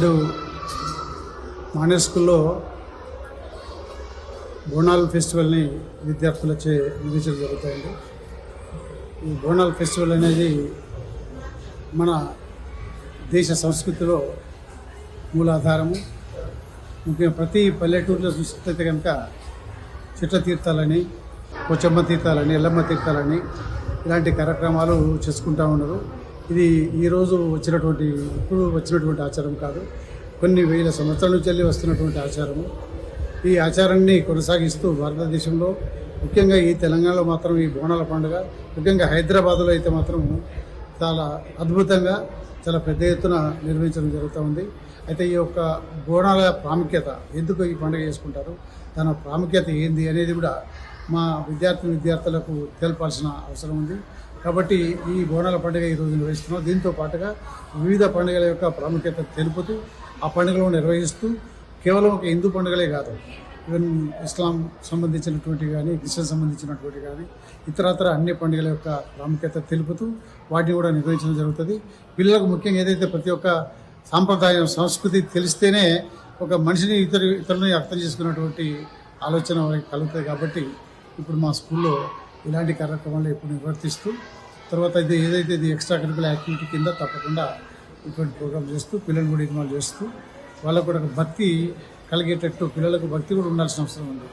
నేడు మానే స్కూల్లో బోనాల్ ఫెస్టివల్ని విద్యార్థులచే నిర్వహించడం జరుగుతుంది. ఈ బోనాల్ ఫెస్టివల్ అనేది మన దేశ సంస్కృతిలో మూలాధారము. ముఖ్యంగా ప్రతి పల్లెటూరులో చూస్తే కనుక చిట్ల తీర్థాలని, కొచ్చమ్మ తీర్థాలని, ఎల్లమ్మ తీర్థాలని ఇలాంటి కార్యక్రమాలు చేసుకుంటూ ఉన్నారు. ఇది ఈరోజు వచ్చినటువంటి ఆచారం కాదు, కొన్ని వేల సంవత్సరాల నుంచి వెళ్ళి వస్తున్నటువంటి ఆచారము. ఈ ఆచారాన్ని కొనసాగిస్తూ భారతదేశంలో ముఖ్యంగా ఈ తెలంగాణలో మాత్రం ఈ బోనాల పండుగ, ముఖ్యంగా హైదరాబాద్లో అయితే మాత్రం చాలా అద్భుతంగా, చాలా పెద్ద ఎత్తున నిర్వహించడం జరుగుతూ ఉంది. అయితే ఈ యొక్క బోనాల ప్రాముఖ్యత, ఎందుకు ఈ పండుగ చేసుకుంటారు, దాని ప్రాముఖ్యత ఏంది అనేది కూడా మా విద్యార్థులకు తెలపాల్సిన అవసరం ఉంది. కాబట్టి ఈ బోనాల పండుగ ఈరోజు నిర్వహిస్తున్నాం. దీంతో పాటుగా వివిధ పండుగల యొక్క ప్రాముఖ్యత తెలుపుతూ ఆ పండుగలను నిర్వహిస్తూ కేవలం ఒక హిందూ పండుగలే కాదు, ఈవెన్ ఇస్లాం సంబంధించినటువంటి కానీ, క్రిస్టియన్ సంబంధించినటువంటి కానీ ఇతరత్ర అన్ని పండుగల యొక్క ప్రాముఖ్యత తెలుపుతూ వాటిని కూడా నిర్వహించడం జరుగుతుంది. పిల్లలకు ముఖ్యంగా ఏదైతే ప్రతి ఒక్క సాంప్రదాయం, సంస్కృతి తెలిస్తేనే ఒక మనిషిని ఇతరులని అర్థం చేసుకున్నటువంటి ఆలోచన వారికి కలుగుతుంది. కాబట్టి ఇప్పుడు మా స్కూల్లో ఇలాంటి కార్యక్రమాలు ఎప్పుడు నిర్వర్తిస్తూ, తర్వాత ఇది ఎక్స్ట్రా కరికులర్ యాక్టివిటీ కింద తప్పకుండా ఇటువంటి ప్రోగ్రామ్ చేస్తూ పిల్లలు కూడా ఇన్వాల్వ్ చేస్తూ వాళ్ళకు కూడా భక్తి కలిగేటట్టు, పిల్లలకు భక్తి కూడా ఉండాల్సిన అవసరం ఉంది.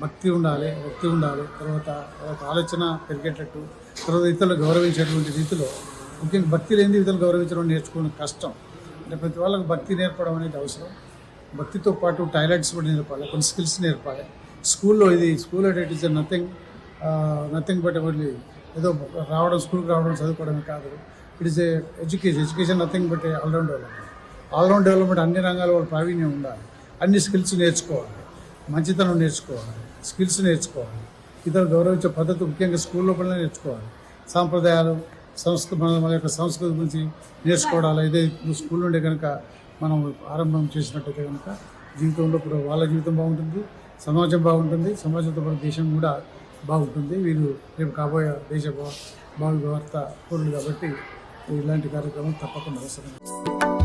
భక్తి ఉండాలి. తర్వాత ఆలోచన పెరిగేటట్టు, తర్వాత ఇతరులు గౌరవించేటువంటి రీతిలో, ముఖ్యంగా భక్తి లేని ఇతరులు గౌరవించడం నేర్చుకోవడం కష్టం. అంటే ప్రతి వాళ్ళకు భక్తి నేర్పడం అనేది అవసరం. భక్తితో పాటు టాయిలెట్స్ కూడా నేర్పాలి, కొన్ని స్కిల్స్ నేర్పాలి. స్కూల్ అంటే it is nothing but only ఏదో స్కూల్కి రావడం చదువుకోవడమే కాదు. It is education nothing but all round development. అన్ని రంగాల వాళ్ళ ప్రావీణ్యం ఉండాలి, అన్ని స్కిల్స్ నేర్చుకోవాలి, మంచితనం నేర్చుకోవాలి, స్కిల్స్ నేర్చుకోవాలి, ఇతరులు గౌరవించే పద్ధతి ముఖ్యంగా స్కూల్ లోపలనే నేర్చుకోవాలి. సాంప్రదాయాలు, మన యొక్క సంస్కృతి గురించి నేర్చుకోవడాలి. ఇదే స్కూల్ నుండి కనుక మనం ఆరంభం చేసినట్టయితే కనుక జీవితంలో కూడా వాళ్ళ జీవితం బాగుంటుంది, సమాజం బాగుంటుంది, సమాజంతో పాటు దేశం కూడా బాగుంటుంది. వీళ్ళు రేపు కాబోయే దేశ భావి వార్త పౌరులు. కాబట్టి ఇలాంటి కార్యక్రమం తప్పకుండా అవసరం.